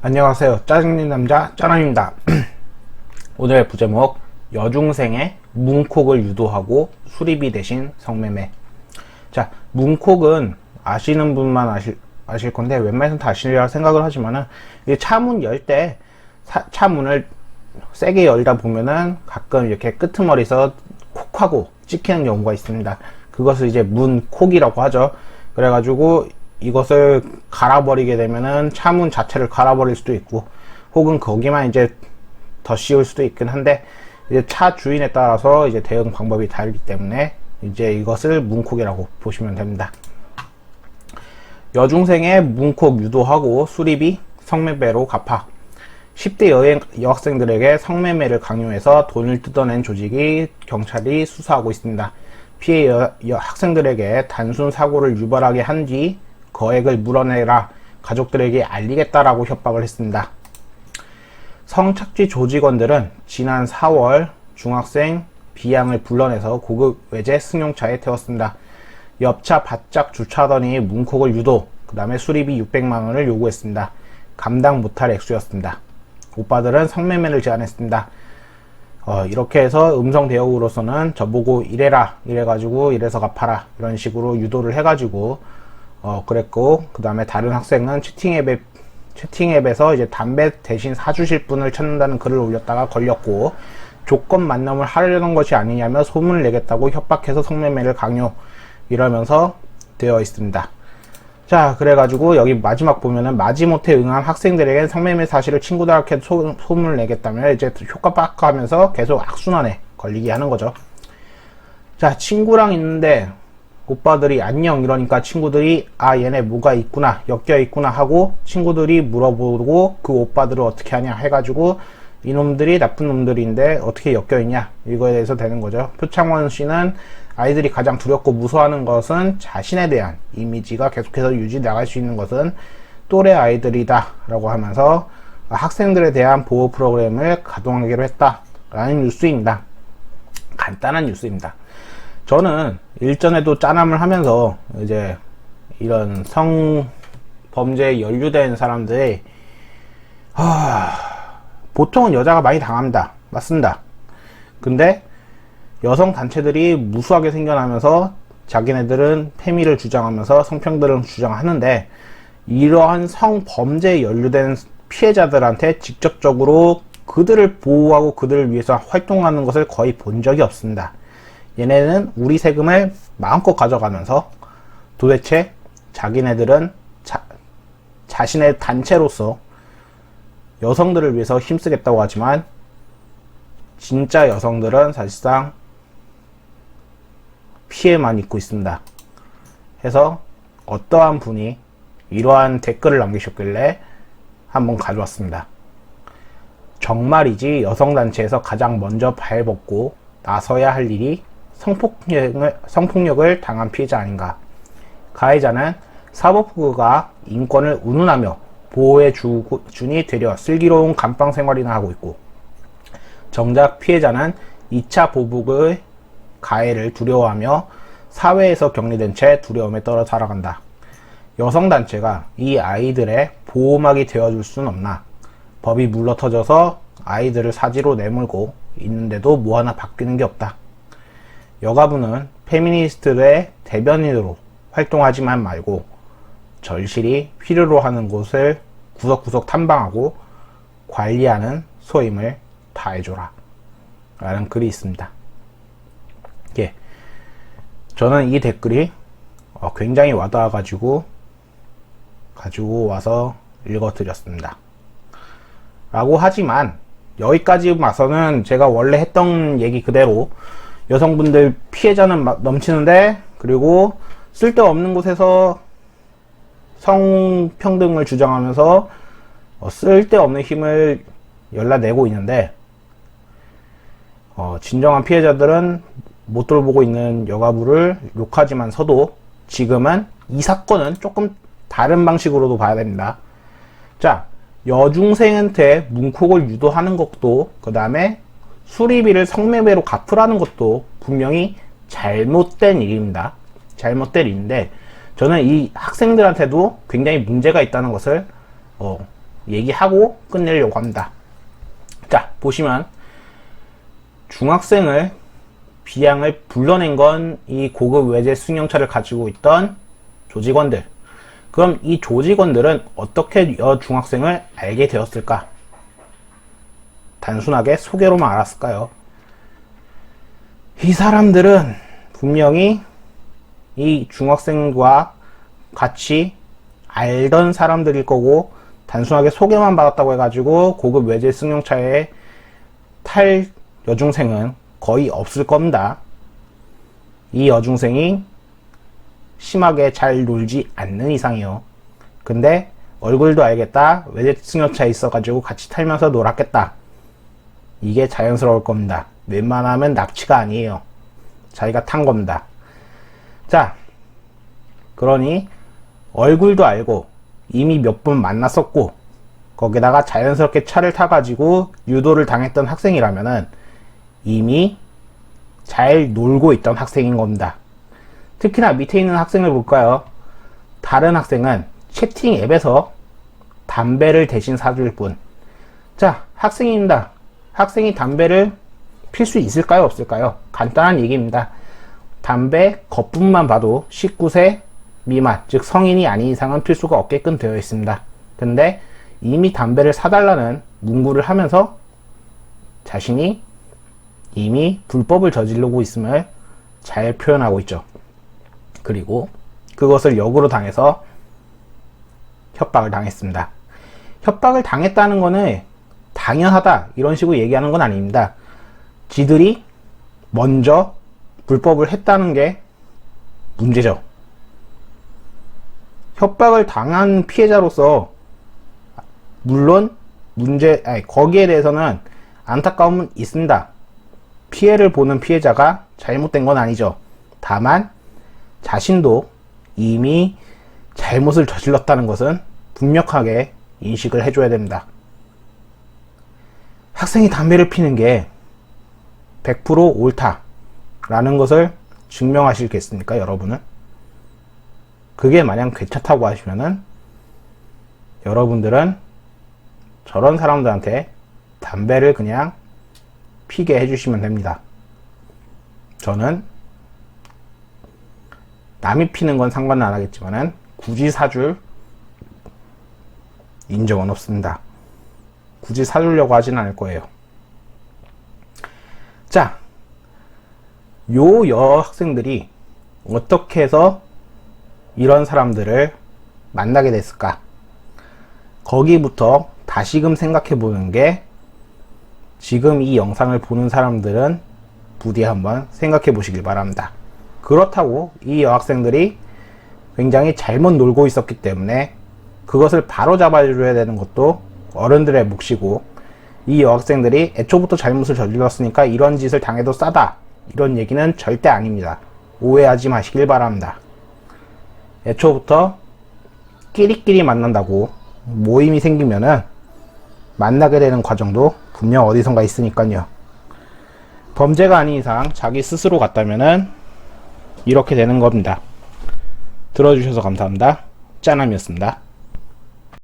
안녕하세요. 짜증낸 남자 짜랑입니다. 오늘의 부제목, 여중생의 문콕을 유도하고 수리비 대신 성매매. 자, 문콕은 아시는 분만 아실 건데 웬만해서는 다 아시리라 생각을 하지만은, 차문 열 때 차문을 세게 열다 보면은 가끔 이렇게 끄트머리에서 콕하고 찍히는 경우가 있습니다. 그것을 이제 문콕이라고 하죠. 그래가지고 이것을 갈아버리게 되면은 차문 자체를 갈아버릴 수도 있고, 혹은 거기만 이제 더 씌울 수도 있긴 한데, 이제 차 주인에 따라서 이제 대응 방법이 다르기 때문에 이제 이것을 문콕이라고 보시면 됩니다. 여중생의 문콕 유도하고 수리비 성매매로 갚아. 10대 여학생들에게 성매매를 강요해서 돈을 뜯어낸 조직이 경찰이 수사하고 있습니다. 피해 학생들에게 단순 사고를 유발하게 한 뒤 거액을 물어내라, 가족들에게 알리겠다라고 협박을 했습니다. 성착취 조직원들은 지난 4월 중학생 B양을 불러내서 고급 외제 승용차에 태웠습니다. 옆차 바짝 주차하더니 문콕을 유도, 그 다음에 수리비 600만원을 요구했습니다. 감당 못할 액수였습니다. 오빠들은 성매매를 제안했습니다. 이렇게 해서 음성 대역으로서는 저보고 이래라, 이래가지고 이래서 갚아라, 이런 식으로 유도를 해가지고 그랬고, 그 다음에 다른 학생은 채팅앱에서 이제 담배 대신 사주실 분을 찾는다는 글을 올렸다가 걸렸고, 조건 만남을 하려는 것이 아니냐며 소문을 내겠다고 협박해서 성매매를 강요, 이러면서 되어 있습니다. 자, 그래가지고 여기 마지막 보면은 마지못해 응한 학생들에겐 성매매 사실을 친구들한테 소문을 내겠다며 이제 효과박하 하면서 계속 악순환에 걸리게 하는 거죠. 자, 친구랑 있는데 오빠들이 안녕 이러니까 친구들이 얘네 뭐가 있구나, 엮여 있구나 하고 친구들이 물어보고, 그 오빠들을 어떻게 하냐 해가지고 이놈들이 나쁜 놈들인데 어떻게 엮여 있냐, 이거에 대해서 되는 거죠. 표창원 씨는 아이들이 가장 두렵고 무서워하는 것은 자신에 대한 이미지가 계속해서 유지 나갈 수 있는 것은 또래 아이들이다 라고 하면서 학생들에 대한 보호 프로그램을 가동하기로 했다 라는 뉴스입니다. 간단한 뉴스입니다. 저는 일전에도 짠함을 하면서 이제 이런 성범죄에 연루된 사람들이 보통은 여자가 많이 당합니다. 맞습니다. 근데 여성 단체들이 무수하게 생겨나면서 자기네들은 페미를 주장하면서 성평등을 주장하는데, 이러한 성범죄에 연루된 피해자들한테 직접적으로 그들을 보호하고 그들을 위해서 활동하는 것을 거의 본 적이 없습니다. 얘네는 우리 세금을 마음껏 가져가면서 도대체 자기네들은 자신의 단체로서 여성들을 위해서 힘쓰겠다고 하지만, 진짜 여성들은 사실상 피해만 입고 있습니다. 해서 어떠한 분이 이러한 댓글을 남기셨길래 한번 가져왔습니다. 정말이지 여성단체에서 가장 먼저 발벗고 나서야 할 일이 성폭력을 당한 피해자 아닌가. 가해자는 사법부가 인권을 운운하며 보호해 주니 되려 슬기로운 감방 생활이나 하고 있고, 정작 피해자는 2차 보복의 가해를 두려워하며 사회에서 격리된 채 두려움에 떨어 살아간다. 여성단체가 이 아이들의 보호막이 되어줄 순 없나. 법이 물러터져서 아이들을 사지로 내몰고 있는데도 뭐 하나 바뀌는 게 없다. 여가부는 페미니스트들의 대변인으로 활동하지만 말고 절실히 필요로 하는 곳을 구석구석 탐방하고 관리하는 소임을 다해줘라 라는 글이 있습니다. 저는 이 댓글이 굉장히 와닿아 가지고 와서 읽어드렸습니다. 라고 하지만 여기까지 와서는 제가 원래 했던 얘기 그대로 여성분들 피해자는 넘치는데, 그리고 쓸데없는 곳에서 성평등을 주장하면서 쓸데없는 힘을 열라내고 있는데, 진정한 피해자들은 못 돌보고 있는 여가부를 욕하지만서도 지금은 이 사건은 조금 다른 방식으로도 봐야 됩니다. 자, 여중생한테 문콕을 유도하는 것도, 그 다음에 수리비를 성매매로 갚으라는 것도 분명히 잘못된 일입니다. 잘못된 일인데, 저는 이 학생들한테도 굉장히 문제가 있다는 것을 얘기하고 끝내려고 합니다. 자, 보시면 중학생을 비양을 불러낸 건 이 고급 외제 승용차를 가지고 있던 조직원들. 그럼 이 조직원들은 어떻게 여중학생을 알게 되었을까? 단순하게 소개로만 알았을까요? 이 사람들은 분명히 이 중학생과 같이 알던 사람들일 거고, 단순하게 소개만 받았다고 해가지고 고급 외제 승용차에 탈 여중생은 거의 없을 겁니다. 이 여중생이 심하게 잘 놀지 않는 이상이요. 근데 얼굴도 알겠다, 외제 승용차에 있어가지고 같이 탈면서 놀았겠다, 이게 자연스러울 겁니다. 웬만하면 납치가 아니에요. 자기가 탄 겁니다. 자, 그러니 얼굴도 알고 이미 몇 번 만났었고, 거기다가 자연스럽게 차를 타가지고 유도를 당했던 학생이라면은 이미 잘 놀고 있던 학생인 겁니다. 특히나 밑에 있는 학생을 볼까요? 다른 학생은 채팅 앱에서 담배를 대신 사줄 뿐. 자, 학생입니다. 학생이 담배를 필 수 있을까요? 없을까요? 간단한 얘기입니다. 담배 겉분만 봐도 19세 미만, 즉 성인이 아닌 이상은 필 수가 없게끔 되어 있습니다. 근데 이미 담배를 사달라는 문구를 하면서 자신이 이미 불법을 저지르고 있음을 잘 표현하고 있죠. 그리고 그것을 역으로 당해서 협박을 당했습니다. 협박을 당했다는 거는 당연하다 이런 식으로 얘기하는 건 아닙니다. 지들이 먼저 불법을 했다는 게 문제죠. 협박을 당한 피해자로서 물론 거기에 대해서는 안타까움은 있습니다. 피해를 보는 피해자가 잘못된 건 아니죠. 다만 자신도 이미 잘못을 저질렀다는 것은 분명하게 인식을 해줘야 됩니다. 학생이 담배를 피는 게 100% 옳다라는 것을 증명하시겠습니까, 여러분은? 그게 마냥 괜찮다고 하시면은 여러분들은 저런 사람들한테 담배를 그냥 피게 해주시면 됩니다. 저는 남이 피는 건 상관은 안 하겠지만은 굳이 사줄 인정은 없습니다. 굳이 사주려고 하진 않을 거예요. 자, 요 여학생들이 어떻게 해서 이런 사람들을 만나게 됐을까? 거기부터 다시금 생각해 보는 게 지금 이 영상을 보는 사람들은 부디 한번 생각해 보시길 바랍니다. 그렇다고 이 여학생들이 굉장히 잘못 놀고 있었기 때문에 그것을 바로 잡아줘야 되는 것도 어른들의 몫이고, 이 여학생들이 애초부터 잘못을 저질렀으니까 이런 짓을 당해도 싸다, 이런 얘기는 절대 아닙니다. 오해하지 마시길 바랍니다. 애초부터 끼리끼리 만난다고 모임이 생기면은 만나게 되는 과정도 분명 어디선가 있으니까요. 범죄가 아닌 이상 자기 스스로 갔다면은 이렇게 되는 겁니다. 들어주셔서 감사합니다. 짠함이었습니다.